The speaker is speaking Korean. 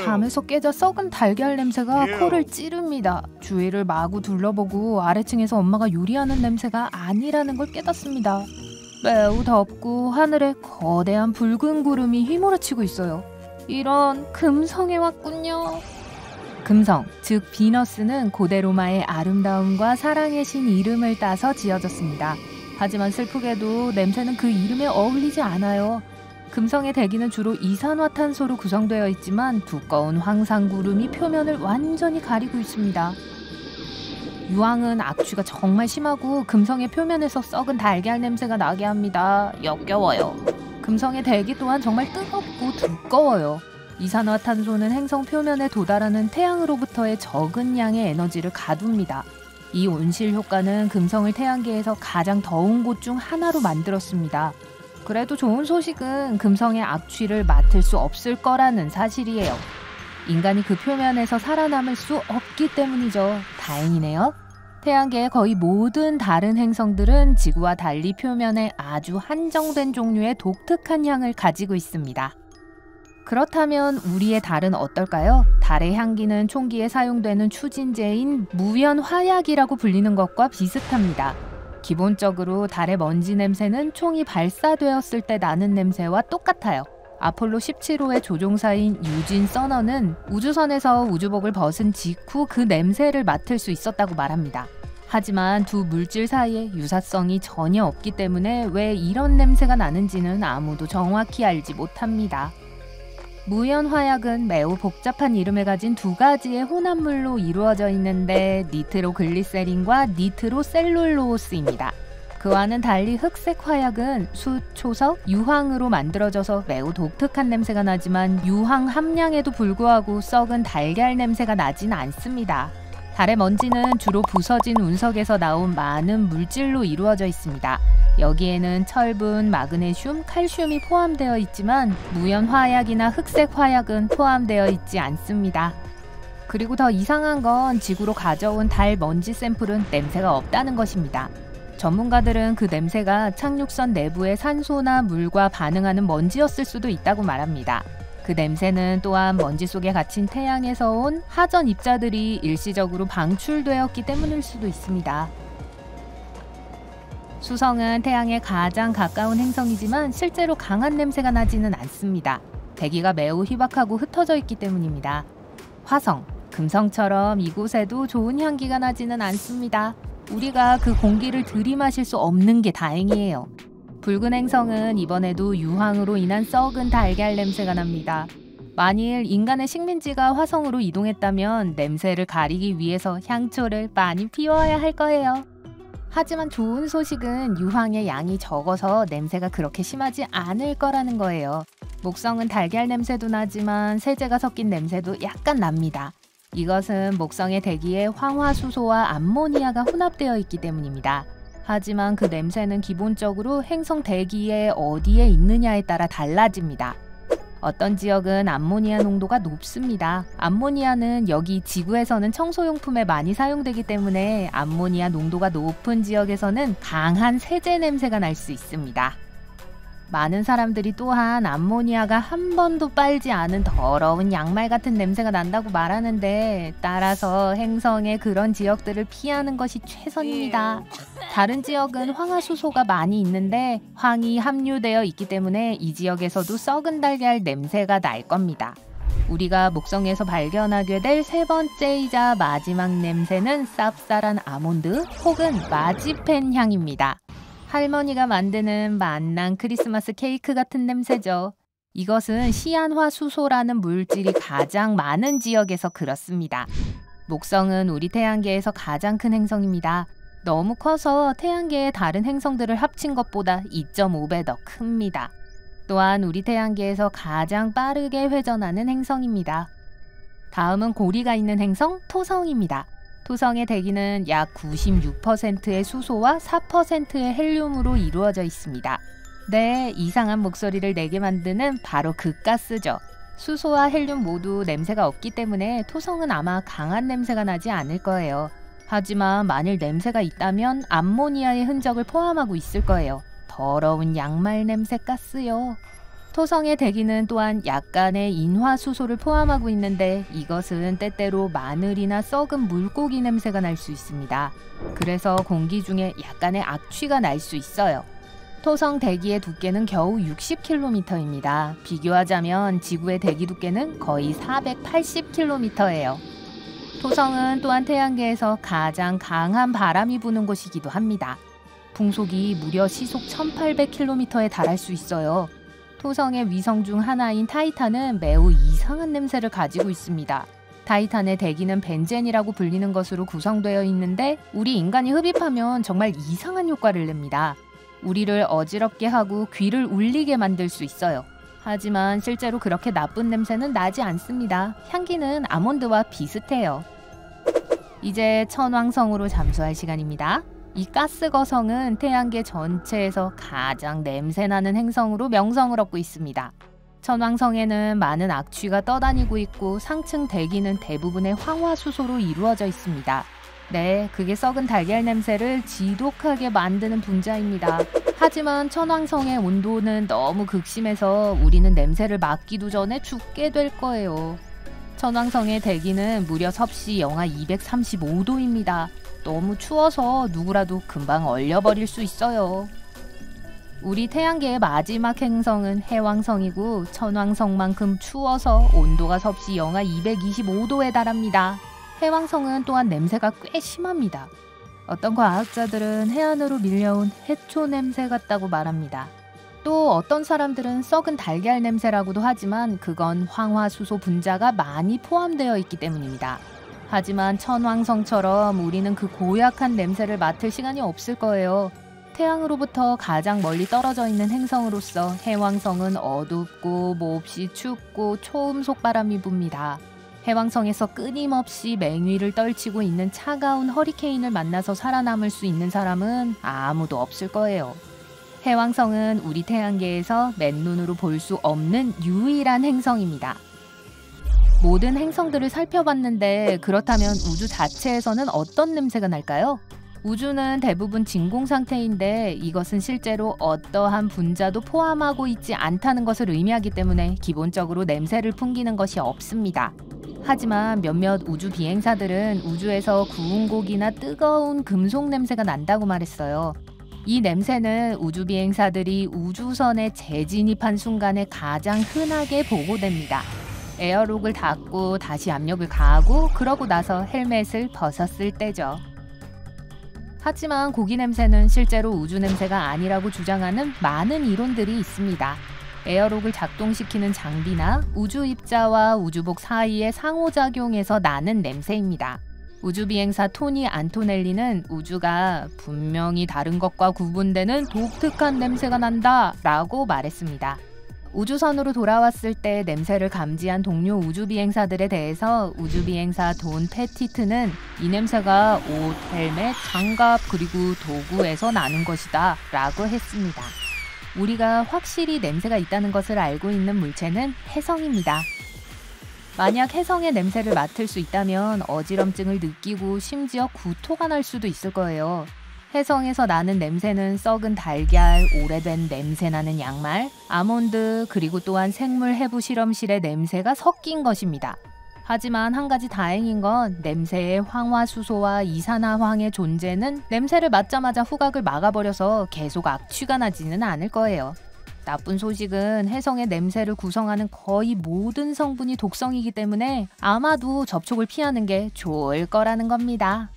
잠에서 깨자 썩은 달걀 냄새가 코를 찌릅니다. 주위를 마구 둘러보고 아래층에서 엄마가 요리하는 냄새가 아니라는 걸 깨닫습니다. 매우 덥고 하늘에 거대한 붉은 구름이 휘몰아치고 있어요. 이런 금성에 왔군요. 금성, 즉 비너스는 고대 로마의 아름다움과 사랑의 신 이름을 따서 지어졌습니다. 하지만 슬프게도 냄새는 그 이름에 어울리지 않아요. 금성의 대기는 주로 이산화탄소로 구성되어 있지만 두꺼운 황산구름이 표면을 완전히 가리고 있습니다. 유황은 악취가 정말 심하고 금성의 표면에서 썩은 달걀 냄새가 나게 합니다. 역겨워요. 금성의 대기 또한 정말 뜨겁고 두꺼워요. 이산화탄소는 행성 표면에 도달하는 태양으로부터의 적은 양의 에너지를 가둡니다. 이 온실 효과는 금성을 태양계에서 가장 더운 곳 중 하나로 만들었습니다. 그래도 좋은 소식은 금성의 악취를 맡을 수 없을 거라는 사실이에요. 인간이 그 표면에서 살아남을 수 없기 때문이죠. 다행이네요. 태양계의 거의 모든 다른 행성들은 지구와 달리 표면에 아주 한정된 종류의 독특한 향을 가지고 있습니다. 그렇다면 우리의 달은 어떨까요? 달의 향기는 총기에 사용되는 추진제인 무연화약이라고 불리는 것과 비슷합니다. 기본적으로 달의 먼지 냄새는 총이 발사되었을 때 나는 냄새와 똑같아요. 아폴로 17호의 조종사인 유진 서너는 우주선에서 우주복을 벗은 직후 그 냄새를 맡을 수 있었다고 말합니다. 하지만 두 물질 사이에 유사성이 전혀 없기 때문에 왜 이런 냄새가 나는지는 아무도 정확히 알지 못합니다. 무연화약은 매우 복잡한 이름을 가진 두 가지의 혼합물로 이루어져 있는데 니트로글리세린과 니트로셀룰로스입니다. 그와는 달리 흑색 화약은 숯, 초석, 유황으로 만들어져서 매우 독특한 냄새가 나지만 유황 함량에도 불구하고 썩은 달걀 냄새가 나진 않습니다. 달의 먼지는 주로 부서진 운석에서 나온 많은 물질로 이루어져 있습니다. 여기에는 철분, 마그네슘, 칼슘이 포함되어 있지만 무연화약이나 흑색 화약은 포함되어 있지 않습니다. 그리고 더 이상한 건 지구로 가져온 달 먼지 샘플은 냄새가 없다는 것입니다. 전문가들은 그 냄새가 착륙선 내부의 산소나 물과 반응하는 먼지였을 수도 있다고 말합니다. 그 냄새는 또한 먼지 속에 갇힌 태양에서 온 하전 입자들이 일시적으로 방출되었기 때문일 수도 있습니다. 수성은 태양에 가장 가까운 행성이지만 실제로 강한 냄새가 나지는 않습니다. 대기가 매우 희박하고 흩어져 있기 때문입니다. 화성, 금성처럼 이곳에도 좋은 향기가 나지는 않습니다. 우리가 그 공기를 들이마실 수 없는 게 다행이에요. 붉은 행성은 이번에도 유황으로 인한 썩은 달걀 냄새가 납니다. 만일 인간의 식민지가 화성으로 이동했다면 냄새를 가리기 위해서 향초를 많이 피워야 할 거예요. 하지만 좋은 소식은 유황의 양이 적어서 냄새가 그렇게 심하지 않을 거라는 거예요. 목성은 달걀 냄새도 나지만 세제가 섞인 냄새도 약간 납니다. 이것은 목성의 대기에 황화수소와 암모니아가 혼합되어 있기 때문입니다. 하지만 그 냄새는 기본적으로 행성 대기에 어디에 있느냐에 따라 달라집니다. 어떤 지역은 암모니아 농도가 높습니다. 암모니아는 여기 지구에서는 청소용품에 많이 사용되기 때문에 암모니아 농도가 높은 지역에서는 강한 세제 냄새가 날 수 있습니다. 많은 사람들이 또한 암모니아가 한 번도 빨지 않은 더러운 양말 같은 냄새가 난다고 말하는데 따라서 행성의 그런 지역들을 피하는 것이 최선입니다. 다른 지역은 황화수소가 많이 있는데 황이 함유되어 있기 때문에 이 지역에서도 썩은 달걀 냄새가 날 겁니다. 우리가 목성에서 발견하게 될 세 번째이자 마지막 냄새는 쌉쌀한 아몬드 혹은 마지펜 향입니다. 할머니가 만드는 맛난 크리스마스 케이크 같은 냄새죠. 이것은 시안화수소라는 물질이 가장 많은 지역에서 그렇습니다. 목성은 우리 태양계에서 가장 큰 행성입니다. 너무 커서 태양계의 다른 행성들을 합친 것보다 2.5배 더 큽니다. 또한 우리 태양계에서 가장 빠르게 회전하는 행성입니다. 다음은 고리가 있는 행성 토성입니다. 토성의 대기는 약 96%의 수소와 4%의 헬륨으로 이루어져 있습니다. 네, 이상한 목소리를 내게 만드는 바로 그 가스죠. 수소와 헬륨 모두 냄새가 없기 때문에 토성은 아마 강한 냄새가 나지 않을 거예요. 하지만 만일 냄새가 있다면 암모니아의 흔적을 포함하고 있을 거예요. 더러운 양말 냄새 가스요. 토성의 대기는 또한 약간의 인화수소를 포함하고 있는데 이것은 때때로 마늘이나 썩은 물고기 냄새가 날 수 있습니다. 그래서 공기 중에 약간의 악취가 날 수 있어요. 토성 대기의 두께는 겨우 60km입니다. 비교하자면 지구의 대기 두께는 거의 480km예요. 토성은 또한 태양계에서 가장 강한 바람이 부는 곳이기도 합니다. 풍속이 무려 시속 1800km에 달할 수 있어요. 토성의 위성 중 하나인 타이탄은 매우 이상한 냄새를 가지고 있습니다. 타이탄의 대기는 벤젠이라고 불리는 것으로 구성되어 있는데 우리 인간이 흡입하면 정말 이상한 효과를 냅니다. 우리를 어지럽게 하고 귀를 울리게 만들 수 있어요. 하지만 실제로 그렇게 나쁜 냄새는 나지 않습니다. 향기는 아몬드와 비슷해요. 이제 천왕성으로 잠수할 시간입니다. 이 가스거성은 태양계 전체에서 가장 냄새나는 행성으로 명성을 얻고 있습니다. 천왕성에는 많은 악취가 떠다니고 있고 상층 대기는 대부분의 황화수소로 이루어져 있습니다. 네, 그게 썩은 달걀 냄새를 지독하게 만드는 분자입니다. 하지만 천왕성의 온도는 너무 극심해서 우리는 냄새를 맡기도 전에 죽게 될 거예요. 천왕성의 대기는 무려 섭씨 영하 235도입니다. 너무 추워서 누구라도 금방 얼려버릴 수 있어요. 우리 태양계의 마지막 행성은 해왕성이고 천왕성만큼 추워서 온도가 섭씨 영하 225도에 달합니다. 해왕성은 또한 냄새가 꽤 심합니다. 어떤 과학자들은 해안으로 밀려온 해초 냄새 같다고 말합니다. 또 어떤 사람들은 썩은 달걀 냄새라고도 하지만 그건 황화수소 분자가 많이 포함되어 있기 때문입니다. 하지만 천왕성처럼 우리는 그 고약한 냄새를 맡을 시간이 없을 거예요. 태양으로부터 가장 멀리 떨어져 있는 행성으로서 해왕성은 어둡고 몹시 춥고 초음 속바람이 붑니다. 해왕성에서 끊임없이 맹위를 떨치고 있는 차가운 허리케인을 만나서 살아남을 수 있는 사람은 아무도 없을 거예요. 해왕성은 우리 태양계에서 맨눈으로 볼 수 없는 유일한 행성입니다. 모든 행성들을 살펴봤는데 그렇다면 우주 자체에서는 어떤 냄새가 날까요? 우주는 대부분 진공 상태인데 이것은 실제로 어떠한 분자도 포함하고 있지 않다는 것을 의미하기 때문에 기본적으로 냄새를 풍기는 것이 없습니다. 하지만 몇몇 우주 비행사들은 우주에서 구운 고기나 뜨거운 금속 냄새가 난다고 말했어요. 이 냄새는 우주 비행사들이 우주선에 재진입한 순간에 가장 흔하게 보고됩니다. 에어록을 닫고 다시 압력을 가하고 그러고 나서 헬멧을 벗었을 때죠. 하지만 고기 냄새는 실제로 우주 냄새가 아니라고 주장하는 많은 이론들이 있습니다. 에어록을 작동시키는 장비나 우주 입자와 우주복 사이의 상호작용에서 나는 냄새입니다. 우주비행사 토니 안토넬리는 우주가 분명히 다른 것과 구분되는 독특한 냄새가 난다 라고 말했습니다. 우주선으로 돌아왔을 때 냄새를 감지한 동료 우주비행사들에 대해서 우주비행사 돈 패티트는 이 냄새가 옷, 헬멧, 장갑 그리고 도구에서 나는 것이다 라고 했습니다. 우리가 확실히 냄새가 있다는 것을 알고 있는 물체는 해성입니다. 만약 해성의 냄새를 맡을 수 있다면 어지럼증을 느끼고 심지어 구토가 날 수도 있을 거예요. 해성에서 나는 냄새는 썩은 달걀, 오래된 냄새나는 양말, 아몬드, 그리고 또한 생물 해부 실험실의 냄새가 섞인 것입니다. 하지만 한 가지 다행인 건 냄새의 황화수소와 이산화황의 존재는 냄새를 맡자마자 후각을 막아버려서 계속 악취가 나지는 않을 거예요. 나쁜 소식은 해성의 냄새를 구성하는 거의 모든 성분이 독성이기 때문에 아마도 접촉을 피하는 게 좋을 거라는 겁니다.